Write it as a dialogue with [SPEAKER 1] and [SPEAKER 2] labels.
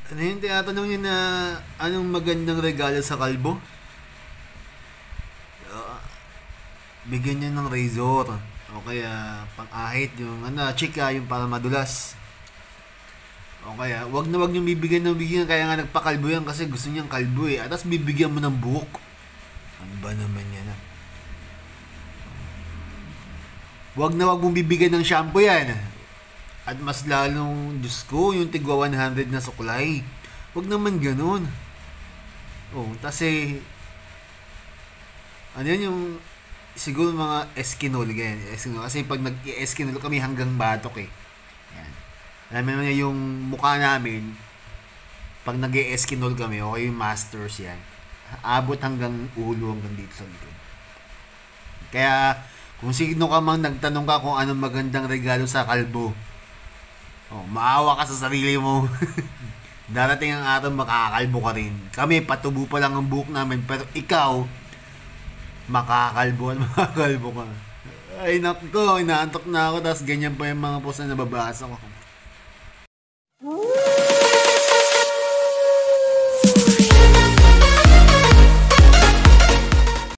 [SPEAKER 1] Ano yung tinatanong niya na anong magandang regalo sa kalbo? Ah, Bigyan niya ng razor. O kaya pang-ahit yung chika yung para madulas. O kaya wag niyo bibigyan ng bigyan kaya nga nagpakalbo yan kasi gusto niyang kalbo eh. At tapos bibigyan mo ng buhok. Ano ba naman yan? Wag mong bibigyan ng shampoo yan. At mas lalong, Diyos ko, yung tigwa 100 na suklay. Wag naman ganun. Oh, kasi ano yan yung siguro mga eskinol ganyan. Eskinol. Kasi pag nag-eskinol kami hanggang batok eh. Yan. Alam mo naman yung mukha namin pag nag-eskinol kami o yung masters yan. Abot hanggang ulo hanggang dito sa likod. Kaya kung sino ka mang nagtanong ka kung anong magandang regalo sa kalbo, maawa ka sa sarili mo. Darating ang araw makakalbo ka rin. Kami patubo pa lang ang buhok namin pero ikaw makakalbo at makakalbo ka. Ay nako, inaantok na ako tapos ganyan pa yung mga post na nababasa ko.